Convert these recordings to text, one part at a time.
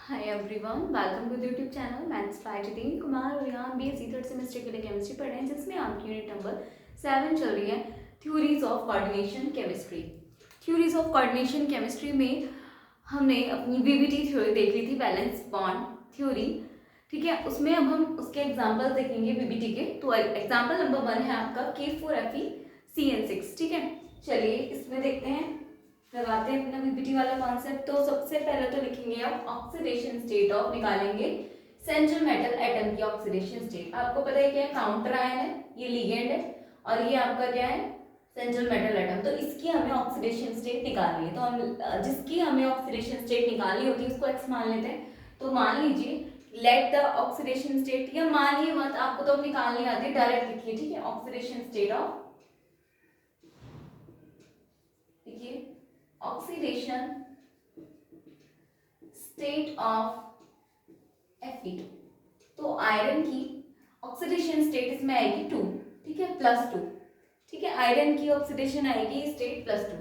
Hi everyone, welcome to the YouTube channel. मैं जितेंद्र कुमार और यहाँ BSc थर्ड सेमेस्टर के लिए केमिस्ट्री पढ़ रहे हैं, जिसमें आपकी यूनिट नंबर 7 चल रही है, theories of coordination chemistry. Theories of coordination chemistry में हमने अपनी बीबीटी थ्योरी देख ली थी, बैलेंस बॉन्ड थ्योरी। ठीक है, उसमें अब हम उसके एग्जाम्पल देखेंगे बीबीटी के। तो एग्जाम्पल नंबर 1 है आपका K4FeCN6। ठीक है, चलिए इसमें देखते हैं, लगाते हैं अपना बीबीटी वाला कॉन्सेप्ट। तो सबसे पहले तो लिखेंगे आप ऑक्सीडेशन स्टेट ऑफ, निकालेंगे सेंट्रल मेटल एटम की ऑक्सीडेशन स्टेट। आपको पता है क्या है, काउंटर आयन है, ये लिगेंड है, और ये आपका क्या है, सेंट्रल मेटल एटम। तो इसकी हमें ऑक्सीडेशन स्टेट निकालनी है। तो हम जिसकी हमें ऑक्सीडेशन स्टेट निकालनी होती है उसको एक्स मान लेते हैं। तो मान लीजिए लेट द ऑक्सीडेशन स्टेट, या मानिए मत, आपको तो निकालनी आती है, डायरेक्ट लिखिए। ठीक है, ऑक्सीडेशन स्टेट ऑफ, देखिए ऑक्सीडेशन स्टेट ऑफ Fe। तो आयरन की ऑक्सीडेशन स्टेट इसमें आएगी 2। ठीक है, +2। ठीक है, आयरन की ऑक्सीडेशन आएगी स्टेट +2।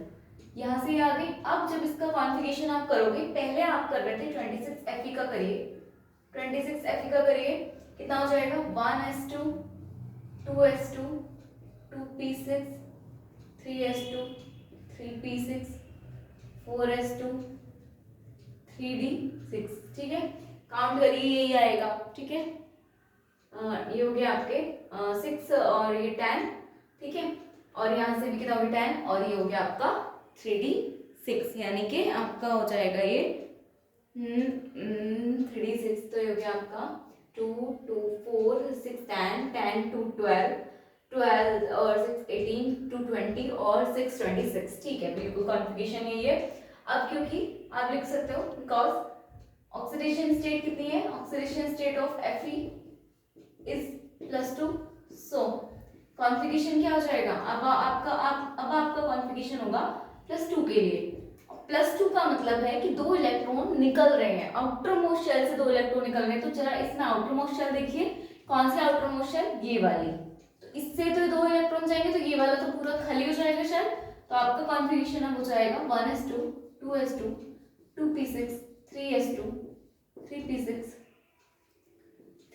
यहां से आ गई। अब जब इसका कॉन्फ़िगरेशन आप करोगे, पहले आप कर रहे थे 26Fe का करिए, 26Fe का करिए, कितना हो जाएगा 1s2 2s2 2p6 3s2 3p6 4s2 3d6। ठीक है, काउंट करिए, यही आएगा। ठीक है, ये हो गया आपके 6 और ये 10। ठीक है, और यहाँ से भी कितना हो गया 10, और ये हो गया आपका 3d6, यानी कि आपका हो जाएगा ये 3d6। तो ये हो गया आपका 2 2 4 6 10 10 2 12 12 और 6 18 2 20 और 6 26। ठीक है, बिल्कुल कॉन्फ़िगरेशन यही है। अब क्योंकि आप लिख सकते हो बिकॉज ऑक्सीडेशन स्टेट कितनी है, oxidation state of Fe is +2, so configuration क्या हो जाएगा, अब आपका कॉन्फ़िगरेशन होगा +2 के लिए। +2 का मतलब है कि 2 इलेक्ट्रॉन निकल रहे हैं, आउटर मोस्ट शेल से 2 इलेक्ट्रॉन निकल रहे हैं। तो जरा इसमें आउटर मोस्ट शेल देखिए, कौन सी आउटर मोस्ट शेल, ये वाली। तो इससे तो 2 इलेक्ट्रॉन जाएंगे, तो ये वाला तो पूरा खाली हो जाएगा शेल। तो आपका कॉन्फ़िगरेशन अब हो जाएगा 1s2 2s2 2p6 3s2 3p6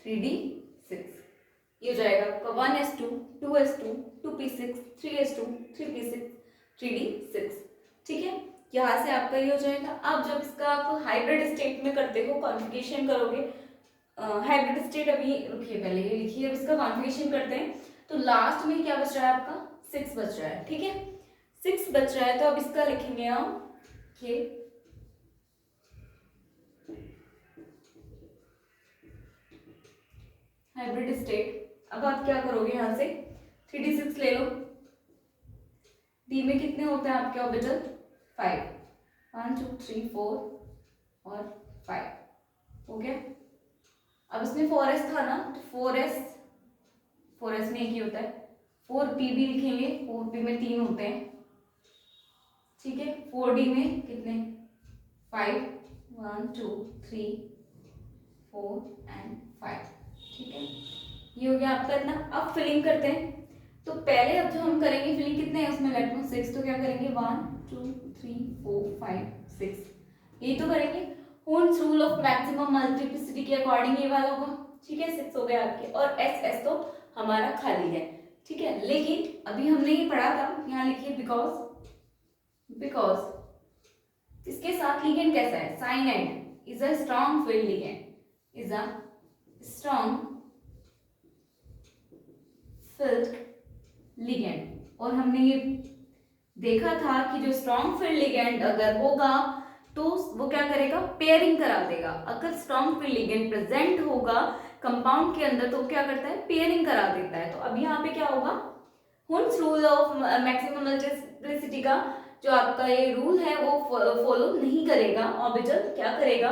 3d6। ये हो जाएगा आपका 1s2 2s2 2p6 3s2 3p6 3d6। ठीक है, यहाँ से आपका ये हो जाएगा। अब जब इसका आप हाइब्रिड स्टेट में करते हो, कॉन्फ़िगरेशन करोगे, हाइब्रिड स्टेट अभी रुकिए, पहले ये लिखिए, अब इसका कॉन्फ़िगरेशन करते हैं। तो लास्ट में क्या बच रहा है आपका, 6 बच रहा है। ठीक है, 6 बच रहा है, तो अब इसका लिखेंगे हम ये हाइब्रिड स्टेट। अब आप क्या करोगे, यहाँ से 3d6 ले लो। डी में कितने होते हैं आपके ऑर्बिटल, 5 1 2 3 4 और 5 हो गया। अब इसमें 4s था ना, तो 4s में एक ही होता है। 4p भी लिखेंगे, 4p में 3 होते हैं। ठीक है, 4d में कितने, 5 1 2 3 4 एंड 5। ठीक है, ये हो गया आपका इतना। अब फिलिंग करते हैं। तो पहले अब जो हम करेंगे फिलिंग, कितने हैं उसमें इलेक्ट्रॉन, 6। तो क्या करेंगे 1 2 3 4 5 6, यही तो करेंगे। Hund's rule of maximum multiplicity के अकॉर्डिंग ये वाला होगा। ठीक है, 6 हो गया आपके, और एस तो हमारा खाली है। ठीक है, लेकिन अभी हमने ये पढ़ा था, यहाँ लिखिए बिकॉज इसके साथ लिगेंड कैसा है, cyanide is a strong field ligand, is a strong field ligand. और हमने ये देखा था कि जो स्ट्रॉन्ग फील्ड लिगेंड अगर होगा तो वो क्या करेगा, पेयरिंग करा देगा। अगर स्ट्रॉन्ग फील्ड लिगेंड प्रेजेंट होगा कंपाउंड के अंदर तो क्या करता है, पेयरिंग करा देता है। तो अब यहाँ पे क्या होगा, Hund's rule of maximum multiplicity का जो आपका ये रूल है वो फॉलो नहीं करेगा, ऑर्बिटल क्या करेगा,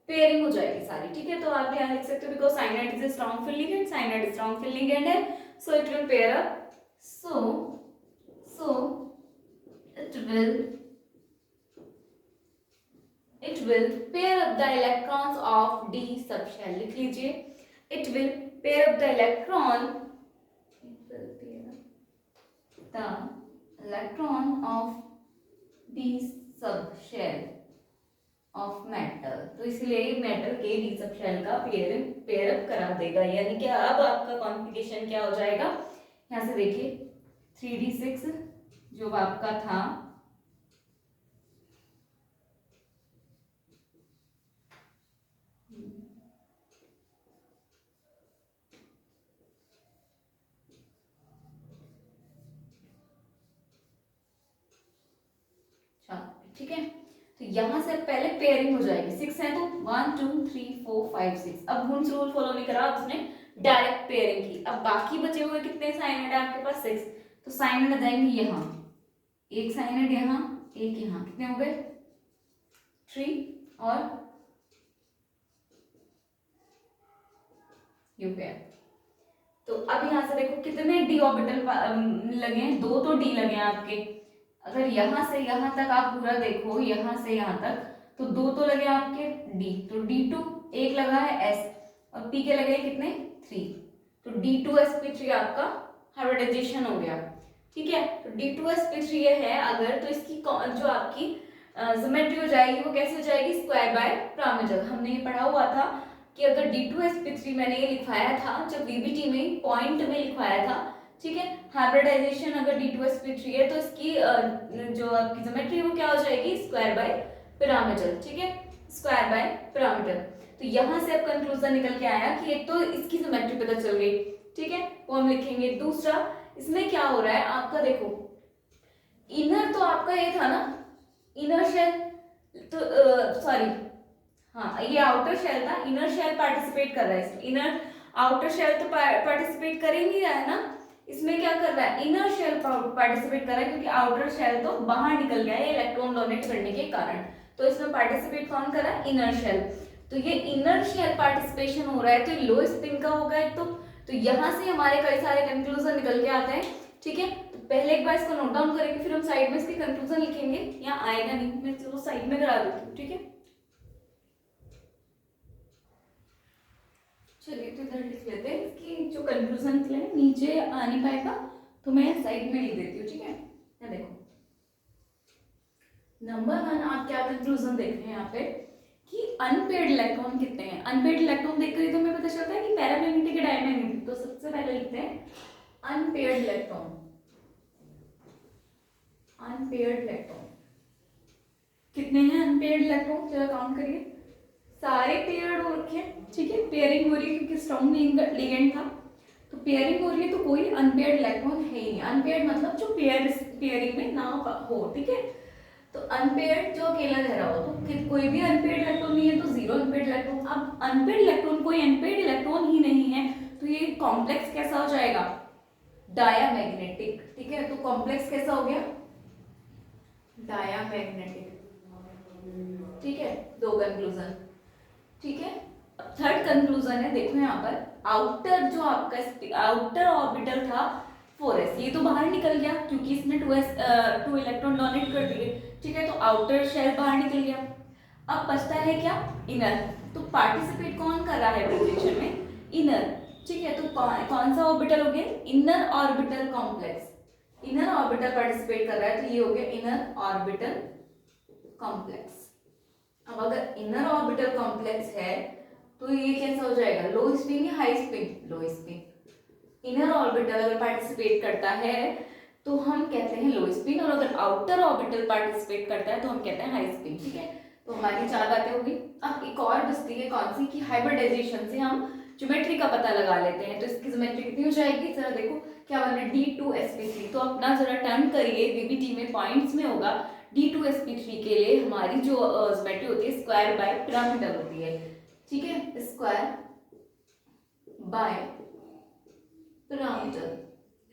पेयरिंग हो जाएगी सारी। ठीक है, तो आप यहाँ लिख सकते हो because cyanide is a strong field ligand, cyanide strong field ligand है, so it will pair up, so it will pair up the electrons of d subshell। लिख लीजिए, it will pair up the electron of d subshell of metal। तो इसलिए metal के D sub shell का pair up करा देगा, यानी कि अब आपका कॉन्फ़िगरेशन क्या हो जाएगा, यहाँ से देखिए 3d6 जो आपका था ठीक है। तो यहां से पहले पेयरिंग हो जाएगी, 6 है तो 1 2 3 4 5 6। अब वुंस रूल फॉलो नहीं करा, अब उसने डायरेक्ट पेयरिंग की। अब बाकी बचे हुए कितने साइनेड है आपके पास, 6। तो साइनेड आ जाएंगे यहाँ, एक साइनेड यहाँ, एक यहाँ, कितने हो गए 3 और यू पेयर। तो अब यहाँ से देखो कितने डी ऑर्बिटल लगे हैं, 2 तो डी लगे हैं आपके। अगर यहाँ से यहाँ तक आप पूरा देखो, यहाँ से यहाँ तक, तो 2 तो लगे आपके डी, तो D2, एक लगा है S और P के लगे हैं कितने 3, तो D2sp3 आपका हाइब्रिडाइजेशन हो गया। ठीक है, तो D2sp3 ये है अगर, तो इसकी जो आपकी ज्योमेट्री हो जाएगी वो कैसे हो जाएगी, स्क्वायर बाय पैरामीटर। हमने ये पढ़ा हुआ था कि अगर D2sp3 मैंने ये लिखवाया था जब VBT में पॉइंट में लिखवाया था, ठीक है, हाइब्रिडाइजेशन अगर D2sp3 है तो इसकी जो आपकी ज्योमेट्री वो क्या हो जाएगी, स्क्वायर बाय पैरामीटर। ठीक है, स्क्वायर बाय पैरामीटर। तो यहाँ से अब कंक्लूजन निकल के आया कि एक तो इसकी ज्योमेट्री पता चल गई, ठीक है, वो हम लिखेंगे। दूसरा इसमें क्या हो रहा है आपका, देखो इनर तो आपका ये था ना इनर शेल, तो सॉरी हाँ ये आउटर शेल था, इनर शेल पार्टिसिपेट कर रहा है इसमें। इनर आउटर शेल तो पार्टिसिपेट कर ही नहीं रहा है ना, इसमें क्या कर रहा है, इनर शेल पार्टिसिपेट कर रहा है, क्योंकि आउटर शेल तो बाहर निकल गया है इलेक्ट्रॉन डोनेट करने के कारण। तो इसमें पार्टिसिपेट कौन कर रहा है, इनर शेल। तो ये इनर शेल पार्टिसिपेशन हो रहा है तो लो स्पिन का होगा एक तो यहाँ से हमारे कई सारे कंक्लूजन निकल के आते हैं। ठीक है, तो पहले एक बार इसको नोट डाउन करेंगे, फिर हम साइड में इसके कंक्लूजन लिखेंगे। यहाँ आएगा नहीं, मैं चलो साइड में करा देती हूँ। ठीक है, चलिए तो इधर लिख लेते हैं, इसकी जो कंक्लूजन निकले नीचे आ नहीं पाएगा तो मैं साइड में लिख देती हूँ। ठीक है, यहाँ देखो नंबर 1 आप क्या कंक्लूजन देख रहे हैं यहाँ पे कि अनपेयर्ड इलेक्ट्रॉन कितने हैं। अनपेयर्ड इलेक्ट्रॉन देखकर ही तो हमें पता चलता है कि पैरामैग्नेटिक या डायमैग्नेटिक। तो सबसे पहले लिखते हैं अनपेयर्ड इलेक्ट्रॉन। अनपेयर्ड इलेक्ट्रॉन कितने हैं, अनपेयर्ड इलेक्ट्रॉन जरा काउंट करिए, सारे पेयर्ड हो रखे हैं। ठीक है, पेयरिंग हो रही है क्योंकि स्ट्रॉन्ग लिगेंड था, तो पेयरिंग हो रही है, तो कोई अनपेयर्ड इलेक्ट्रॉन है ही नहीं। अनपेयर्ड मतलब जो पेयरिंग में ना हो। ठीक है, तो अनपेयर्ड जो अकेला रह रहा हो, तो कोई भी अनपेयर्ड इलेक्ट्रॉन नहीं है तो जीरो अनपेयर्ड इलेक्ट्रॉन। अब अनपेयर्ड इलेक्ट्रॉन कोई अनपेयर्ड इलेक्ट्रॉन ही नहीं है तो ये कॉम्प्लेक्स कैसा हो जाएगा, डायामैग्नेटिक। ठीक है, तो कॉम्प्लेक्स कैसा हो गया, डायामैग्नेटिक। ठीक है, 2 कंक्लूजन। ठीक है, अब थर्ड कंक्लूजन है, देखो यहाँ पर आउटर जो आपका आउटर ऑर्बिटल था 4s, ये तो बाहर निकल गया क्योंकि इसने 2 इलेक्ट्रॉन डोनेट कर दिए। ठीक है, तो आउटर शेल बाहर निकल गया। अब बचता है क्या, इनर। तो पार्टिसिपेट कौन कर रहा है प्रोजेक्शन में, इनर। ठीक है, तो कौन सा ऑर्बिटल हो गया, inner orbital complex. Inner orbital participate कर रहा है तो ये हो गया इनर ऑर्बिटल कॉम्प्लेक्स। अब अगर इनर ऑर्बिटल कॉम्प्लेक्स है तो ये कैसा हो जाएगा, लो स्पिन या हाई स्पिन, लो स्पिन। इनर ऑर्बिटल अगर पार्टिसिपेट करता है तो हम कहते हैं लो स्पिन, और अगर आउटर ऑर्बिटल पार्टिसिपेट करता है तो हम कहते हैं हाई स्पिन। ठीक है, तो हमारी 4 बातें होगी। अब एक और बचती है कौन सी, कि हाइब्रिडाइजेशन से हम ज्योमेट्री का पता लगा लेते हैं। तो इसकी ज्योमेट्री कितनी हो जाएगी, जरा देखो क्या बन रहा है, D2sp3। तो अपना जरा टर्न करिए, VBT में पॉइंट्स में होगा। D2sp3 के लिए हमारी जो ज्योमेट्री होती है स्क्वायर बाय पिरामिडल होती है। ठीक है, square by pyramidal,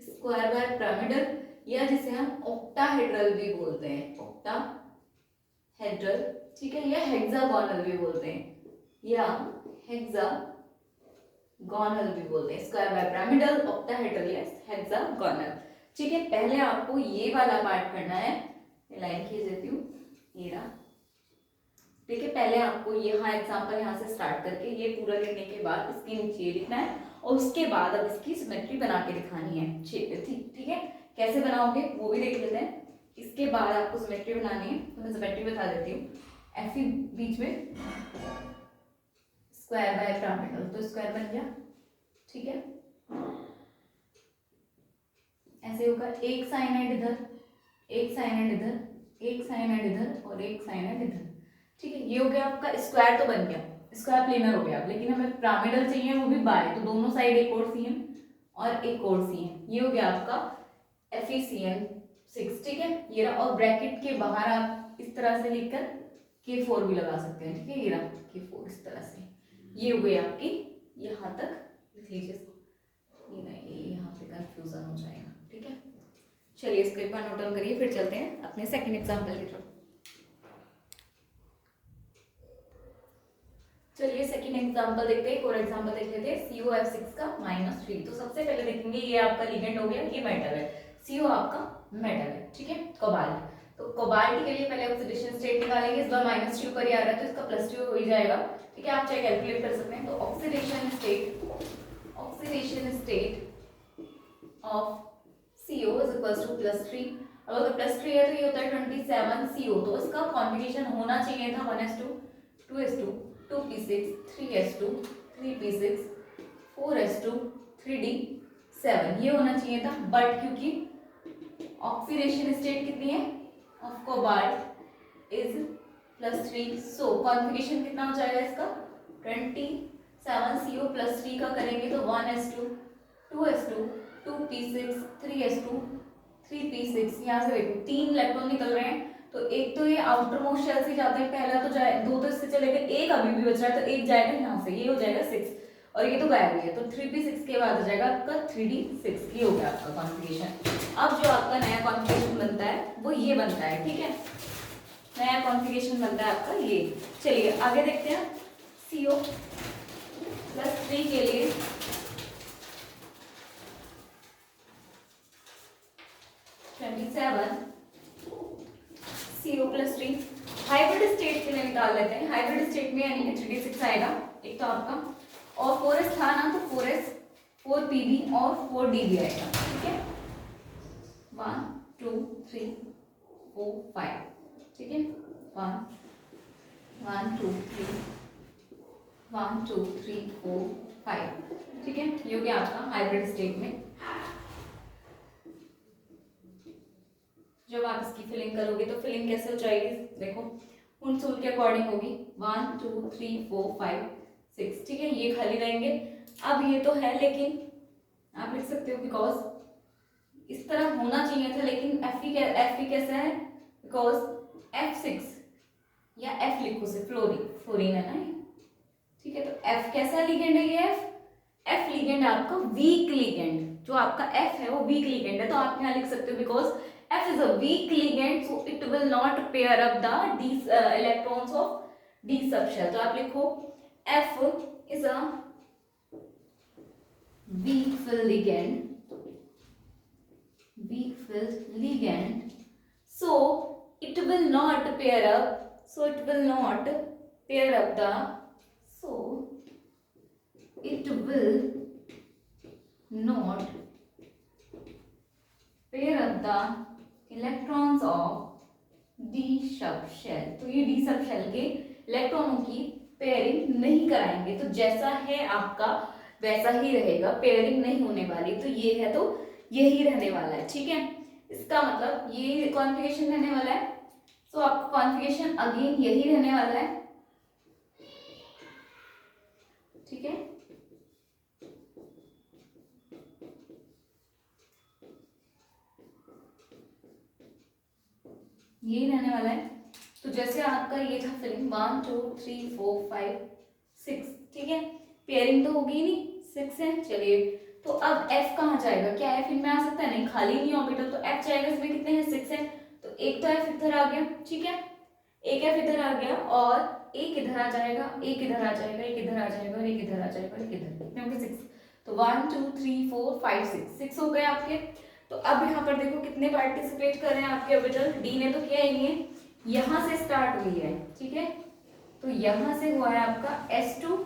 square by pyramidal, या जिसे हम ऑक्टाहेड्रल भी बोलते हैं, ऑक्टाहेड्रल। ठीक है, या हेक्सागोनल भी बोलते हैं, या हेक्सागोनल भी बोलते हैं, स्क्वायर बाय पिरामिडल, ऑक्टाहेड्रल या हेक्सागोनल। ठीक है, पहले आपको ये वाला पार्ट करना है, लाइन खींच देती हूँ, ये रहा। ठीक है, पहले आपको यहाँ एग्जांपल यहाँ से स्टार्ट करके ये पूरा लिखने के बाद इसके नीचे ये लिखना है, और उसके बाद अब इसकी सिमेट्री बना के दिखानी है। ठीक है, कैसे बनाओगे वो भी देख लेते हैं। इसके बाद आपको सिमेट्री बनानी है, तो मैं सिमेट्री बता देती हूँ। ऐसे बीच में स्क्वायर बाय पिरामिडल, तो स्क्वायर बन गया, ठीक है। ऐसे होगा, एक साइनाइड इधर, एक साइनाइड इधर, एक साइनाइड इधर और एक साइनाइड इधर, ठीक है। ये हो गया आपका स्क्वायर, तो बन गया स्क्वायर प्लेनर हो गया। लेकिन हमें पिरामिडल चाहिए, वो भी बाय, तो दोनों साइड एक और सीएम और एक और सीएम, ये हो गया आपका FeCN6, ठीक है। ये रहा, और ब्रैकेट के बाहर आप इस तरह से लिखकर K4 भी लगा सकते हैं, ठीक है। ये रहा K4 इस तरह से, ये हो गई आपकी, यहाँ तक लिख लीजिए इसको, ये नहीं, ये यहाँ पे कंफ्यूजन हो जाएगा, ठीक है। चलिए इसको एक बार नोट डाउन करिए, फिर चलते हैं अपने सेकंड एग्जांपल की तरफ। चलिए सेकंड एग्जांपल देखते हैं, एक और एग्जांपल देख लेते हैं, COF6 का -3। तो सबसे पहले देखेंगे, ये आपका लिगेंड हो गया, ये मेटल है, CO आपका मेटल है, ठीक है, कोबाल्ट। तो कोबाल्ट के लिए पहले ऑक्सीडेशन स्टेट निकालेंगे, इस बार -3 ऊपर ही आ रहा है तो इसका +2 हो ही जाएगा, ठीक है। आप चाहे कैलकुलेट कर सकते हैं। तो oxidation state of CO is equals to +3। अब अगर +3 है तो ये होता है 27 CO, तो इसका कॉन्फ़िगरेशन होना चाहिए था 1s2 2s2 2p6 3s2 3p6 4s2 3d7, ये होना चाहिए था। बट क्योंकि ऑक्सीडेशन स्टेट कितनी है of cobalt is +3, so configuration कितना हो जाएगा इसका 27 CO +3 का करेंगे तो 1s2 2s2 2p6 3s2 3p6, यहाँ से देखो 3 इलेक्ट्रॉन निकल रहे हैं, तो एक तो ये आउटर मोस्ट शेल से जाते हैं, पहला तो जाए, दो तो इससे चले गए, एक अभी भी बच रहा है, तो एक जाएगा यहाँ से, ये हो जाएगा 6 और ये तो गायब हुई है, तो 3p6 के बाद हो जाएगा आपका 3d6, ये हो गया आपका कॉन्फ़िगरेशन। अब जो आपका नया कॉन्फ़िगरेशन बनता है वो ये बनता है, ठीक है, नया कॉन्फ़िगरेशन बनता है आपका ये। चलिए आगे देखते हैं, CO+3 के लिए CO+3 हाइब्रिड स्टेट के लिए निकाल लेते हैं। हाइब्रिड स्टेट में यानी कि 3d6 आएगा एक तो आपका, और 4s था ना, तो 4s 4pb और 4db आएगा, ठीक है। 1 2 3 4 5, ठीक है, 1 2 3 1 2 3 4 5, ठीक है। ये हो गया आपका हाइब्रिड स्टेट में। जब आप इसकी फिलिंग करोगे तो फिलिंग कैसे हो जाएगी, देखो हुनसूल के अकॉर्डिंग होगी 1 2 3 4 5 6, ठीक है, ये खाली रहेंगे। अब ये तो है, लेकिन आप लिख सकते हो बिकॉज इस तरह होना चाहिए था, लेकिन Fe कैसा है, बिकॉज F6 या F लिखो से, फ्लोरीन है ना ये, ठीक है। तो F कैसा लिगेंड है, ये F लिगेंड आपका वीक लिगेंड, जो आपका F है वो वीक लिगेंड है, तो आप यहाँ लिख सकते हो because F is a weak ligand, so it will not pair up the d electrons of d subshell. तो आप लिखो F is a weak fill ligand, so it will not pair up, it will not pair up the electrons of D sub shell, तो ये D sub shell के इलेक्ट्रॉनों की pairing नहीं कराएंगे, तो जैसा है आपका वैसा ही रहेगा, पेयरिंग नहीं होने वाली, तो ये है तो यही रहने वाला है, ठीक है। इसका मतलब ये कॉन्फ़िगरेशन रहने वाला है, तो आपका कॉन्फ़िगरेशन अगेन यही रहने वाला है, ठीक है। यही रहने वाला है, तो जैसे आपका ये था फिलिंग 1 2 3 4 5 6, ठीक है, पेयरिंग तो होगी नहीं, 6 है। चलिए तो अब F कहाँ जाएगा, क्या F इनमें आ सकता है, नहीं, खाली नहीं ऑर्बिटल, तो F जाएगा, इसमें कितने हैं 6 है, तो एक तो F इधर आ गया, ठीक है, एक F इधर आ गया और एक इधर आ जाएगा, एक इधर आ जाएगा, एक इधर आ जाएगा और एक इधर आ जाएगा, एक इधर, कितने होंगे 6, तो 1 2 3 4 5 6 हो गए आपके। तो अब यहाँ पर देखो कितने पार्टिसिपेट कर रहे हैं आपके ऑर्बिटल, डी ने तो किया ही है, यहाँ से स्टार्ट हुई है, ठीक है, तो यहाँ से हुआ है आपका S2,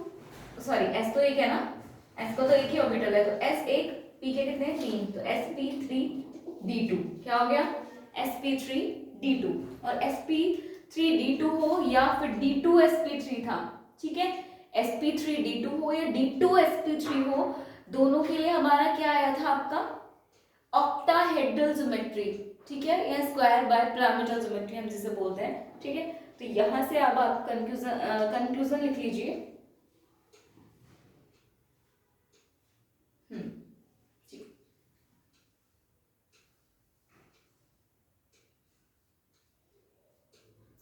सॉरी S तो एक है ना, S का तो एक ही ऑर्बिटल है, तो S1 P के कितने 3, तो sp3d2, क्या हो गया sp3d2, और sp3d2 हो या फिर d2sp3 था, ठीक है, sp3d2 हो या d2sp3 हो, दोनों के लिए हमारा क्या आया था आपका ऑक्टाहेड्रल ज्योमेट्री, ठीक है, या स्क्वायर बाय पिरामिडल ज्योमेट्री हम जिसे बोलते हैं, ठीक है। तो यहां से अब आप कंक्लूजन लिख लीजिए।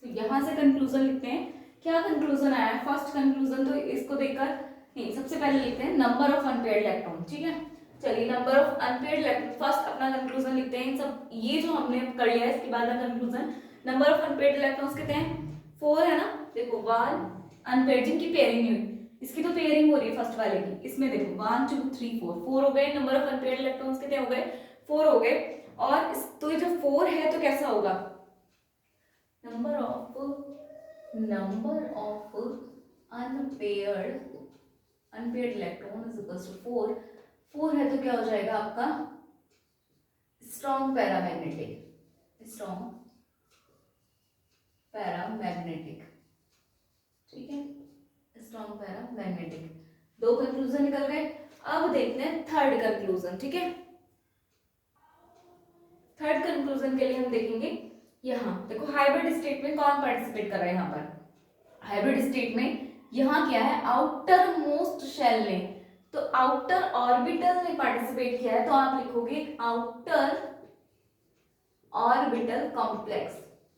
तो यहां से कंक्लूजन लिखते हैं, क्या कंक्लूजन आया है। फर्स्ट कंक्लूजन तो इसको देखकर नहीं, सबसे पहले लिखते हैं नंबर ऑफ अनपेयर्ड इलेक्ट्रॉन, ठीक है। चलिए number of unpaired electron, first अपना कंक्लूजन लिखते हैं। सब ये जो हमने कर लिया है इसके बाद conclusion, number of unpaired electrons कितने हैं 4 है ना, देखो 1 अनपेयर्ड जिनकी पेयरिंग नहीं हुई, इसकी तो पेयरिंग हो रही है फर्स्ट वाले की, इसमें देखो 1 2 3 4 हो गए, नंबर ऑफ अनपेयर्ड इलेक्ट्रॉन्स कितने हो गए 4 हो गए। और तो ये जो 4 है तो कैसा होगा, number of unpaired electron is equals to 4 है तो क्या हो जाएगा आपका स्ट्रॉन्ग पैरामैग्नेटिक, ठीक है, स्ट्रॉन्ग पैरामैग्नेटिक। 2 कंक्लूजन निकल गए। अब देखते हैं थर्ड कंक्लूजन, ठीक है। थर्ड कंक्लूजन के लिए हम देखेंगे, यहाँ देखो हाइब्रिड स्टेट में कौन पार्टिसिपेट कर रहा है, यहाँ पर हाइब्रिड स्टेट में यहाँ क्या है आउटर मोस्ट शेल ने, तो आउटर ऑर्बिटल ने पार्टिसिपेट किया है, तो आप लिखोगे आउटर ऑर्बिटल कॉम्प्लेक्स।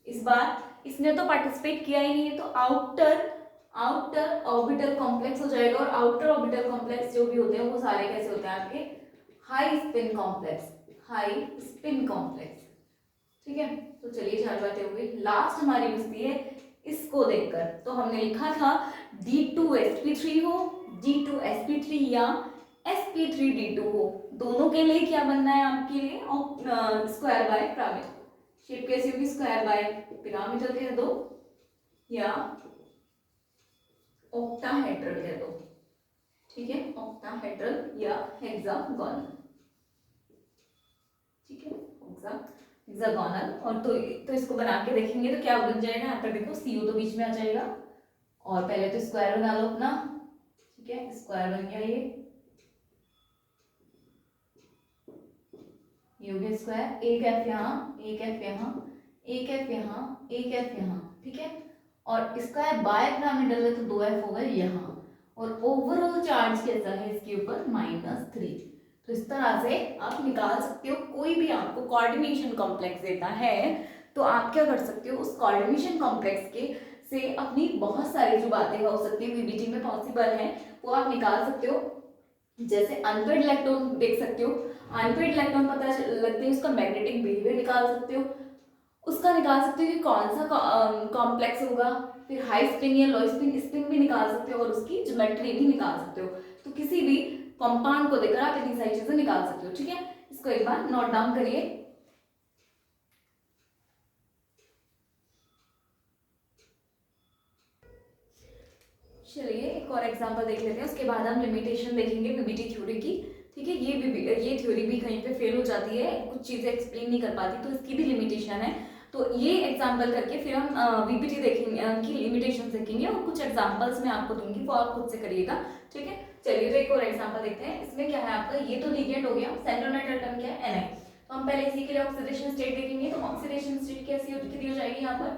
इस बार इसने तो पार्टिसिपेट किया ही नहीं है, तो आउटर ऑर्बिटल कॉम्प्लेक्स हो जाएगा। और आउटर ऑर्बिटल कॉम्प्लेक्स जो भी होते हैं वो सारे कैसे होते हैं आपके हाई स्पिन कॉम्प्लेक्स, ठीक है। तो चलिए 4 बातें हो गई। लास्ट हमारी बचती है इसको देखकर, तो हमने लिखा था D2sp3 हो, D2sp3 या sp3d2 हो, दोनों के लिए क्या बनना है आपके लिए स्क्वायर बाय पिरामिड। शेप कैसी होगी स्क्वायर बाय पिरामिडल कह दो या ऑक्टाहेड्रल कह दो, ठीक है, ऑक्टाहेड्रल या हेक्सागोनल, ठीक है, हेक्सागोनल। और तो इसको बना के देखेंगे तो क्या बन जाएगा, यहाँ पर देखो CO तो बीच में आ जाएगा, और पहले तो स्क्वायर बना लो अपना, ठीक है, स्क्वायर बन गया ये हो गया स्क्वायर, एक F यहाँ, एक F यहाँ, एक F यहाँ, एक F यहाँ, ठीक है। और स्क्वायर बाय पिरामिडल है तो 2F हो गए यहाँ, और ओवरऑल चार्ज कैसा है इसके ऊपर -3। तो इस तरह से आप निकाल सकते हो, कोई भी आपको कोऑर्डिनेशन कॉम्प्लेक्स देता है तो आप क्या कर सकते हो उस कोऑर्डिनेशन कॉम्प्लेक्स के से अपनी बहुत सारी जो बातें हो सकती है वीबीटी में पॉसिबल है वो आप निकाल सकते हो। जैसे अनपेयर्ड इलेक्ट्रॉन देख सकते हो, अनपेयर्ड इलेक्ट्रॉन पता लगते हैं उसका मैग्नेटिक बिहेवियर निकाल सकते हो, उसका निकाल सकते हो कि कौन सा कॉम्प्लेक्स होगा, फिर हाई स्पिन या लो स्पिन भी निकाल सकते हो, और उसकी ज्योमेट्री भी निकाल सकते हो। तो किसी भी कंपाउंड को देखकर आप इतनी सारी चीजें निकाल सकते हो, ठीक है। इसको एक बार नोट डाउन करिए। चलिए एक और एग्जांपल देख लेते हैं, उसके बाद हम लिमिटेशन देखेंगे वीबीटी थ्योरी की, ठीक है। ये थ्योरी भी कहीं पे फेल हो जाती है, कुछ चीजें एक्सप्लेन नहीं कर पाती, तो इसकी भी लिमिटेशन है। तो ये एग्जाम्पल करके फिर हम वीबीटी देखेंगे की लिमिटेशन देखेंगे, और कुछ एग्जाम्पल्स मैं आपको दूंगी वो आप खुद से करिएगा, ठीक है। चलिए तो एक और एग्जाम्पल देखते हैं। इसमें क्या है आपका, ये तो लिगेंड हो गया, सेंट्रोनेट एटम क्या है Na। तो हम पहले इसी के लिए ऑक्सीडेशन स्टेट देखेंगे। तो ऑक्सीडेशन स्टेट कैसी हो जाएगी यहाँ पर,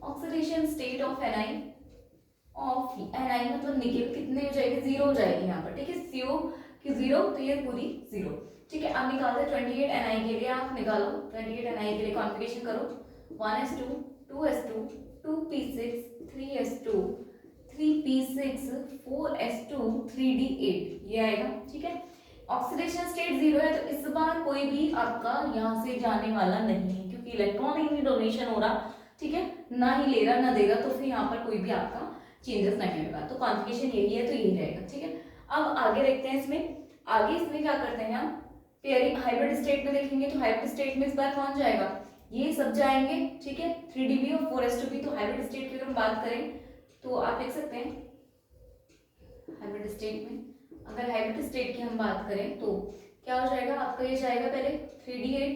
ऑक्सीडेशन स्टेट ऑफ Ni मतलब निकेल कितने हो जाएगी 0 हो जाएगी यहाँ पर, ठीक है। CO की 0 तो ये पूरी 0, ठीक है। अब निकालते हैं 28 Ni के लिए, आप निकालो 28 Ni के लिए कॉन्फ़िगरेशन करो 1s2 2s2 2p6 3s2 3p6 4s2 3d8 ये आएगा, ठीक है। ऑक्सीडेशन स्टेट 0 है तो इस बार कोई भी आपका यहाँ से जाने वाला नहीं है, क्योंकि इलेक्ट्रॉन ही नहीं डोनेशन हो रहा, ठीक है, ना ही ले रहा ना देगा, तो फिर यहाँ पर कोई भी आपका चेंजेस नहीं होगा। तो कॉन्फ़िगरेशन यही है तो यही रहेगा, ठीक है। अब आगे देखते हैं इसमें क्या करते हैं हम, पेयरिंग हाइब्रिड स्टेट में देखेंगे। तो हाइब्रिड स्टेट में इस बार कौन जाएगा, ये सब जाएंगे, ठीक है, 3dB और 4s2p। तो हाइब्रिड स्टेट की अगर हम बात करें तो आप देख सकते हैं हाइब्रिड स्टेट में, अगर हाइब्रिड स्टेट की हम बात करें तो क्या हो जाएगा आपका, ये जाएगा पहले 3d8,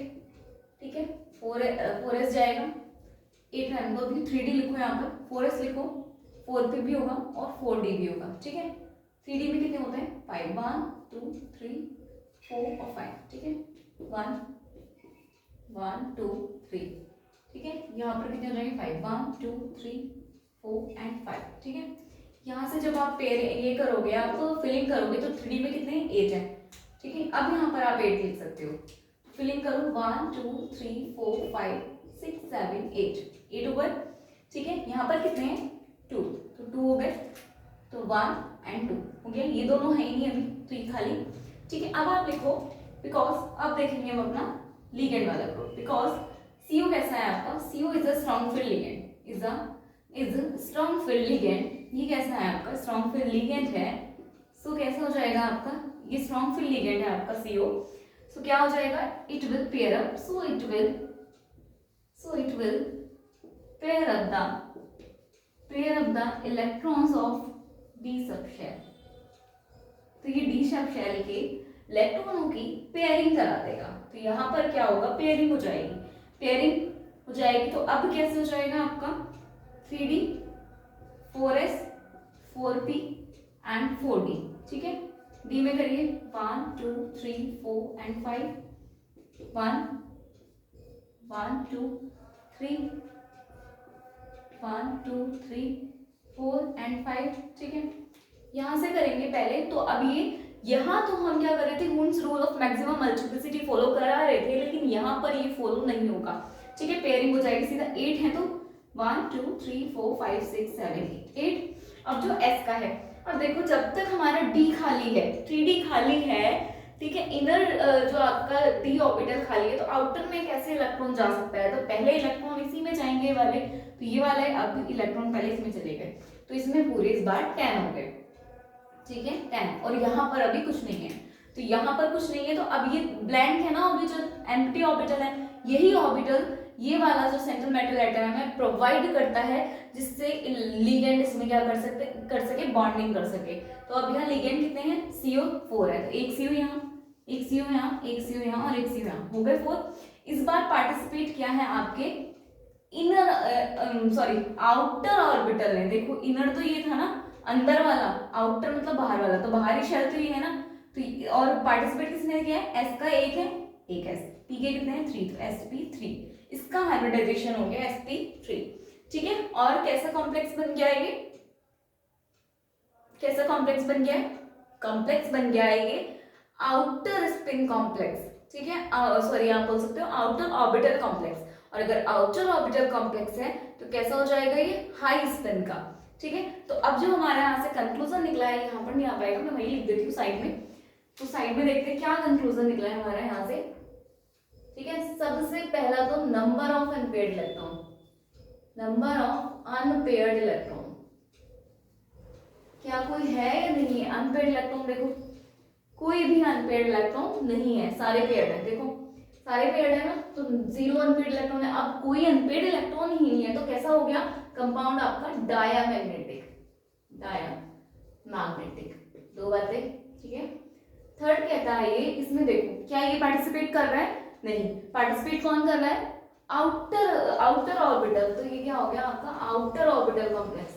ठीक है, 4s जाएगा 8 को भी 3d लिखो, यहाँ पर 4s लिखो, 4 पे भी होगा और 4D भी होगा, ठीक है। 3D में कितने होते हैं 5, 1 2 3 4 और 5, ठीक है। 1 1 2 3, ठीक है। यहाँ पर कितने हो जाएंगे 5, 1 2 3 4 एंड 5, ठीक है। यहाँ से जब आप पेयर ये करोगे, आप फिलिंग करोगे तो 3D में कितने 8 है, ठीक है। अब यहाँ पर आप 8 लिख सकते हो, फिलिंग करो 1 2 3 4 5 6 7 8 हो गए, ठीक है। यहाँ पर कितने हैं 2, तो 2 हो गए, तो 1 एंड 2 हो गया। ये दोनों है ही नहीं अभी, तो ये खाली, ठीक है। अब आप लिखो बिकॉज, अब देखेंगे हम अपना लिगेंड वाला ग्रुप। बिकॉज CO कैसा है आपका, CO is a strong field ligand, is strong field ligand. ये कैसा है आपका स्ट्रॉन्ग फील्ड लिगेंड है, सो कैसा हो जाएगा आपका, ये स्ट्रॉन्ग फील्ड लिगेंड है आपका CO, सो क्या हो जाएगा, it will pair up, so it will pair up the electrons of D sub shell. तो ये D सब शेल के इलेक्ट्रॉनों की पेयरिंग करा देगा, तो यहाँ पर क्या होगा, पेयरिंग हो जाएगी। तो अब कैसे हो जाएगा आपका 3D 4s 4p and 4D, ठीक है। D में करिए 1 2 3 4 एंड 5, 1 1 2 3 1 2 3 4 एंड 5, ठीक है। यहाँ से करेंगे पहले, तो अब ये यहाँ तो हम क्या कर रहे थे, Hund's rule of maximum multiplicity follow करा रहे थे, लेकिन यहाँ पर ये फॉलो नहीं होगा, ठीक है। पेयरिंग हो जाएगी सीधा 8 है तो 1 2 3 4 5 6 7 8। अब जो S का है, अब देखो जब तक हमारा D खाली है, 3D खाली है, ठीक है, इनर जो आपका D ऑर्बिटल खाली है, तो आउटर में कैसे इलेक्ट्रॉन जा सकता है, तो पहले इलेक्ट्रॉन इसी में जाएंगे वाले, तो ये वाला है, अब इलेक्ट्रॉन पहले इसमें चले गए, तो इसमें पूरे इस बार 10 हो गए, ठीक है 10। और यहाँ पर अभी कुछ नहीं है, तो यहाँ पर कुछ नहीं है, तो अब ये ब्लैंक है ना, अभी जो एम्प्टी ऑर्बिटल है, यही ऑर्बिटल ये वाला जो सेंट्रल मेटल एटम है प्रोवाइड करता है, जिससे लिगेंड इसमें क्या कर सके बॉन्डिंग कर सके। तो अब यहाँ लिगेंड कितने हैं, CO4 है, तो एक CO यहाँ, एक CO यहाँ, एक CO यहाँ और एक CO यहाँ, हो गए 4। इस बार पार्टिसिपेट किया है आपके आउटर ऑर्बिटल ने। देखो इनर तो ये था ना, अंदर वाला, आउटर मतलब बाहर वाला, तो बाहरी शेल तो ये है ना, तो और पार्टिसिपेट किसने किया है, S का एक है, एक S, P के कितने हैं 3, तो sp3, इसका हाइब्रिडाइजेशन हो गया sp3, ठीक है। और कैसा कॉम्प्लेक्स बन गया ये, कैसा कॉम्प्लेक्स बन गया है, कॉम्प्लेक्स बन गया है ये आउटर स्पिन कॉम्प्लेक्स, ठीक है। सॉरी आप बोल सकते हो आउटर ऑर्बिटल कॉम्प्लेक्स, और अगर आउटर ऑर्बिटल कॉम्प्लेक्स है तो कैसा हो जाएगा ये हाई स्पिन का, ठीक है। तो अब जो हमारा यहाँ से कंक्लूजन निकला है, यहाँ पर नहीं आ पाएगा, मैं वही लिख देती हूँ साइड में, तो साइड में देखते हैं क्या कंक्लूजन निकला है हमारा यहाँ से, ठीक है। सबसे पहला तो number of unpaired electron, number of unpaired electron, क्या कोई है या नहीं है अनपेयर्ड इलेक्ट्रॉन, देखो कोई भी अनपेयर्ड इलेक्ट्रॉन नहीं है, सारे पेयर्ड है, देखो सारे पेयर्ड है ना, तो 0 अनपेयर्ड इलेक्ट्रॉन है। अब कोई अनपेयर्ड इलेक्ट्रॉन ही नहीं है, तो कैसा हो गया कंपाउंड आपका डायामैग्नेटिक, दो बातें, ठीक है। थर्ड कहता है ये, इसमें देखो क्या ये पार्टिसिपेट कर रहा है, नहीं, पार्टिसिपेट कौन कर रहा है, आउटर ऑर्बिटल, तो ये क्या हो गया आपका आउटर ऑर्बिटल कॉम्प्लेक्स,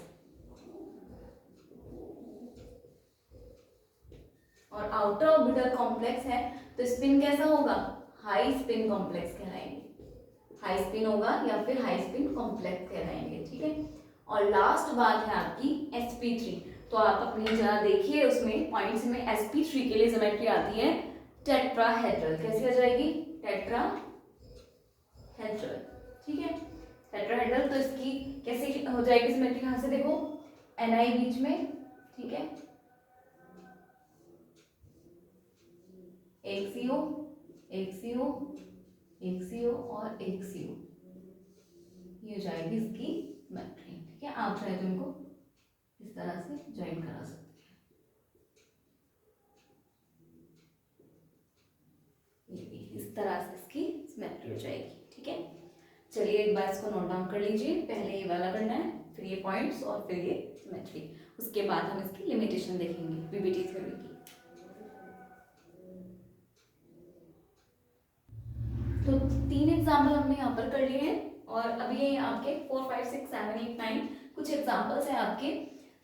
और आउटर ऑर्बिटल कॉम्प्लेक्स है तो स्पिन कैसा होगा, हाई स्पिन कॉम्प्लेक्स कहलाएंगे, हाई स्पिन होगा या फिर हाई स्पिन कॉम्प्लेक्स कहलाएंगे, ठीक है। और लास्ट बात है आपकी sp3, तो आप अपनी जरा देखिए उसमें पॉइंट्स में sp3 के लिए ज्योमेट्री आती है टेट्राहेड्रल, कैसी आ जाएगी टेट्राहेड्रल, ठीक है टेट्राहेड्रल। तो इसकी कैसे हो जाएगी ज्योमेट्री, यहाँ से देखो Ni बीच में, ठीक है, एक CO, एक CO, एक CO और एक CO, ये हो जाएगी इसकी ज्योमेट्री, ठीक है। आप चाहे तो इनको इस तरह से ज्वाइन करा सकते हैं, ये भी इस तरह से इसकी ज्योमेट्री हो जाएगी, ठीक है। चलिए एक बार इसको नोट डाउन कर लीजिए, पहले ये वाला करना है, फिर ये पॉइंट्स और फिर ये ज्योमेट्री, उसके बाद हम इसकी लिमिटेशन देखेंगे पीबीटी थ्योरी की। तो 3 एग्जाम्पल हमने यहाँ पर कर लिए हैं, और अभी ये आपके 4 5 6 7 8 9 कुछ एग्जांपल्स हैं आपके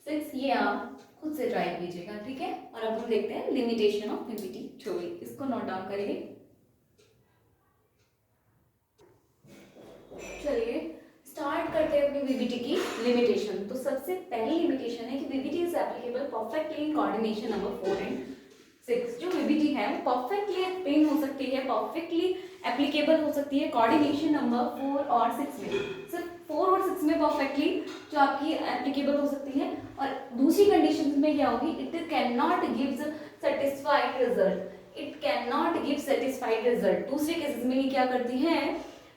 6, ये आप खुद से ट्राई कीजिएगा, ठीक है। और अब हम देखते हैं लिमिटेशन ऑफ वीबीटी थ्योरी, इसको नोट डाउन करिए। चलिए स्टार्ट करते हैं अपनी वीबीटी की लिमिटेशन। तो सबसे पहली लिमिटेशन है कि VBT is applicable perfectly in coordination number 4 and 6। जो वीबीटी है वो परफेक्टली एक्सप्लेन हो सकती है, परफेक्टली एप्लीकेबल हो सकती है कोऑर्डिनेशन नंबर 4 और 6 में। सिर्फ 4 और 6 में परफेक्टली जो आपकी एप्लीकेबल हो सकती है। और दूसरी कंडीशन में क्या होगी, it can not gives satisfied result, it can not give satisfied result. दूसरे केसेस में ये क्या करती है,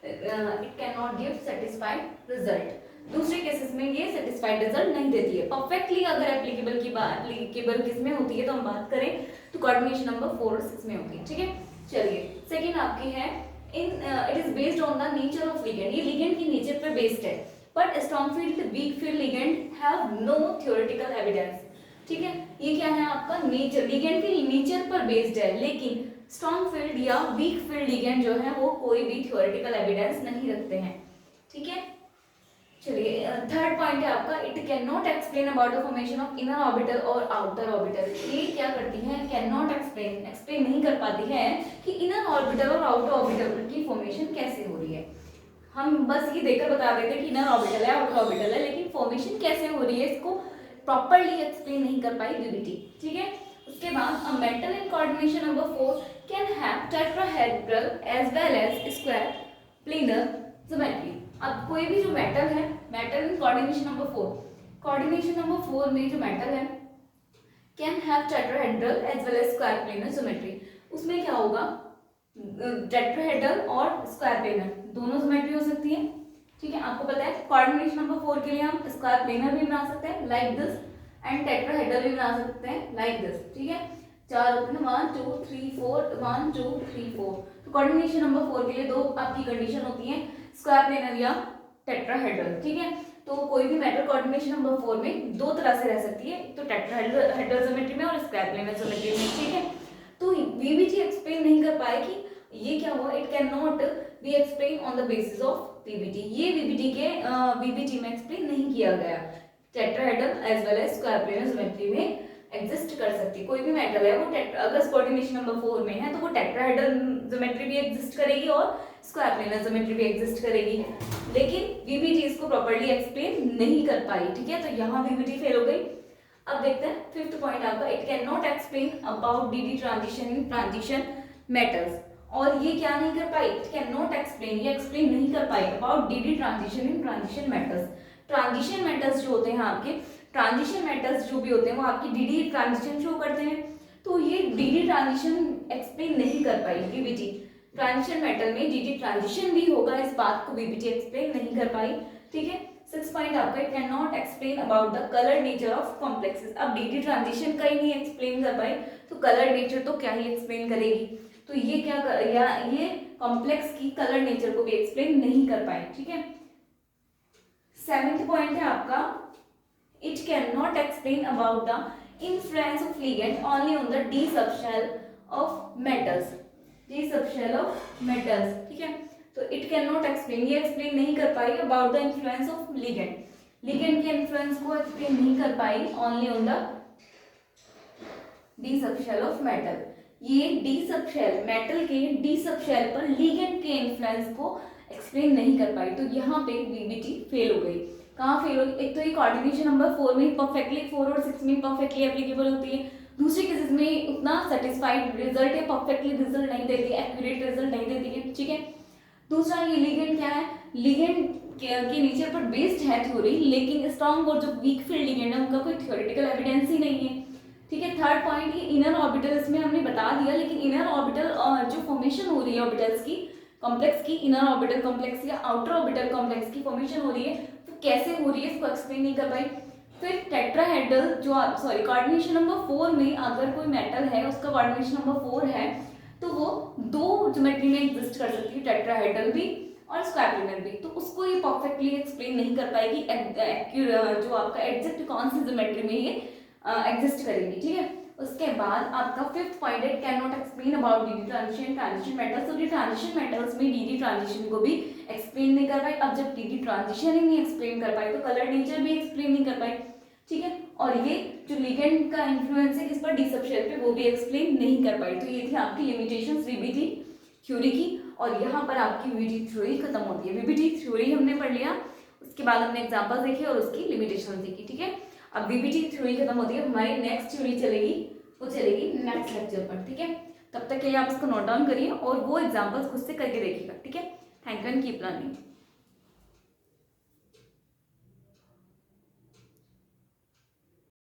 it can not give satisfied result. दूसरे केसेस में ये सेटिस्फाइड रिजल्ट नहीं देती है। परफेक्टली अगर एप्लीकेबल की बात, एप्लीकेबल किस में होती है तो हम बात करें तो कोऑर्डिनेशन नंबर 4 और 6 में होती है, ठीक है। चलिए सेकंड आपकी है in it is based on the nature of ligand, ये लिगेंड की नेचर पर बेस्ड है। But strong field weak field ligand have no theoretical evidence, ठीक है। ये क्या है आपका नेचर, लिगेंड की नेचर पर बेस्ड है, लेकिन स्ट्रॉन्ग फील्ड या वीक फील्ड लिगेंड जो है वो कोई भी थ्योरेटिकल एविडेंस नहीं रखते हैं, ठीक है। चलिए थर्ड पॉइंट है आपका, it can not explain about the formation of inner orbital और आउटर ऑर्बिटल। ये क्या करती है, कैन नॉट एक्सप्लेन नहीं कर पाती है कि इनर ऑर्बिटल और आउटर ऑर्बिटल की फॉर्मेशन कैसे हो रही है। हम बस ये देखकर बता देते हैं कि इनर ऑर्बिटल है, आउटर ऑर्बिटल है, लेकिन फॉर्मेशन कैसे हो रही है इसको प्रॉपर्ली एक्सप्लेन नहीं कर पाई वीबीटी, ठीक है। उसके बाद a metal in coordination number 4 can have tetrahedral as well as square planar geometry. अब कोई भी जो मेटल है, metal in coordination number 4, coordination number 4 में जो मेटल है can have tetrahedral as well as square planar geometry. उसमें क्या होगा, टेट्राहेड्रल और स्क्वायर प्लेनर दोनों ज्योमेट्री हो सकती है, ठीक है। आपको पता है कोऑर्डिनेशन नंबर 4 के लिए हम स्क्वायर प्लेनर भी बना सकते हैं लाइक दिस, एंड टेट्राहेड्रल भी बना सकते हैं लाइक दिस, ठीक है। 4 होते हैं 1 2 3 4, 1 2 3 4। तो कोऑर्डिनेशन नंबर 4 के लिए दो आपकी कंडीशन होती है, स्क्वायर प्लेनर या टेट्राहेड्रल, ठीक है। तो कोई भी मेटल कोऑर्डिनेशन नंबर 4 में दो तरह से रह सकती है, तो टेट्राहेड्रल ज्योमेट्री में और स्क्वायर प्लेनर ज्योमेट्री में, ठीक है। तो वीबीटी एक्सप्लेन नहीं कर पाए कि ये क्या हुआ, it can not be explain on the basis of VBT. ये वीबीटी में एक्सप्लेन नहीं किया गया। Tetrahedral as well as square planar geometry में एग्जिस्ट कर सकती है। कोई भी मेटल है वो अगर कोऑर्डिनेशन नंबर 4 में है तो वो टेट्राहेड्रल ज्योमेट्री भी एग्जिस्ट करेगी और स्क्वायर प्लेनर ज्योमेट्री भी एग्जिस्ट करेगी, लेकिन वीबीटी इसको प्रॉपर्ली एक्सप्लेन नहीं कर पाई, ठीक है। तो यहाँ वीबीटी फेल हो गई। अब देखते हैं फिफ्थ पॉइंट आपका, it can not explain about DD transition in transition metals. और ये क्या नहीं कर पाई, इट कैन नॉट एक्सप्लेन, ये एक्सप्लेन नहीं कर पाई about DD transition in transition metals. Transition metals जो होते हैं आपके, ट्रांजिशन मेटल्स जो भी होते हैं वो आपकी डीडी ट्रांजिशन शो करते हैं, तो ये डीडी ट्रांजिशन एक्सप्लेन नहीं कर पाई वीबीटी। ट्रांजिशन मेटल में डीडी ट्रांजिशन भी होगा, इस बात को वीबीटी एक्सप्लेन नहीं कर पाई, ठीक है। 6 पॉइंट आपका, it can not explain about the colour nature of complexes. अब डीडी ट्रांजिशन का ही नहीं एक्सप्लेन कर पाई तो कलर नेचर तो क्या ही एक्सप्लेन करेगी। तो ये क्या ये कॉम्प्लेक्स की कलर नेचर को भी एक्सप्लेन नहीं कर पाए, ठीक है। 7th पॉइंट है आपका, it cannot explain about the influence of ligand only on the d subshell of metals, d subshell of metals, ठीक है। तो it cannot explain, ये explain नहीं कर पाई about the influence of ligand, ligand के influence को explain नहीं कर पाई only on the d subshell of metal। ये d subshell मेटल के d subshell पर ligand के influence को एक्सप्लेन नहीं कर पाई, तो यहाँ पे वीबीटी फेल हो गई। कहाँ फेल हो गई, एक तो ये कोऑर्डिनेशन नंबर 4 में परफेक्टली, 4 और 6 में परफेक्टली एप्लीकेबल होती है, दूसरे केसेस में उतना सेटिस्फाइड रिजल्ट है, परफेक्टली रिजल्ट नहीं देती है, एक्यूरेट रिजल्ट नहीं देती है, ठीक है। दूसरा ये लिगेंड क्या है, लिगेंड के नेचर पर बेस्ड है थ्योरी, लेकिन स्ट्रॉन्ग और जो वीक फील्ड लिगेंड है उनका कोई थ्योरेटिकल एविडेंस ही नहीं है, ठीक है। थर्ड पॉइंट, ये इनर ऑर्बिटल, इसमें हमने बता दिया, लेकिन इनर ऑर्बिटल जो फॉर्मेशन हो रही है ऑर्बिटल्स की, कॉम्प्लेक्स की, इनर ऑर्बिटल कॉम्प्लेक्स या आउटर ऑर्बिटल कॉम्प्लेक्स की फॉर्मेशन हो रही है, तो कैसे हो रही है इसको एक्सप्लेन नहीं कर पाई। फिर टेट्राहेड्रल जो कोऑर्डिनेशन नंबर 4 में अगर कोई मेटल है उसका कोऑर्डिनेशन नंबर 4 है तो वो दो ज्योमेट्री में एग्जिस्ट कर सकती है, टेट्राहेड्रल भी और स्क्वायर प्लेनर भी, तो उसको ये परफेक्टली एक्सप्लेन नहीं कर पाएगी जो आपका एग्जैक्ट कौन सी ज्योमेट्री में ये एग्जिस्ट करेंगी, ठीक है। उसके बाद आपका फिफ्थ पॉइंट है can not explain about D D transition metals. तो ट्रांजिशन मेटल्स में डी डी ट्रांजिशन को भी एक्सप्लेन नहीं कर पाई। अब जब डी डी ट्रांजिशन ही नहीं एक्सप्लेन कर पाई तो कलर नेचर भी एक्सप्लेन नहीं कर पाई, ठीक है। और ये जो लिगेंड का इन्फ्लुएंस है किस पर, डी सबशेल पे, वो भी एक्सप्लेन नहीं कर पाई। तो ये थी आपकी लिमिटेशंस वीबीटी थ्योरी की। और यहाँ पर आपकी वीबीटी थ्योरी खत्म होती है। वीबीटी थ्योरी हमने पढ़ लिया, उसके बाद हमने एग्जाम्पल देखे और उसकी लिमिटेशन देखी, ठीक है। अब वीबीटी थ्योरी खत्म होती है, हमारी नेक्स्ट थ्योरी चलेगी, वो चलेगी नेक्स्ट लेक्चर पर, ठीक है। तब तक के लिए आप इसको नोट डाउन करिए और वो एग्जाम्पल्स खुद से करके देखिएगा, ठीक है। Thank you and keep learning.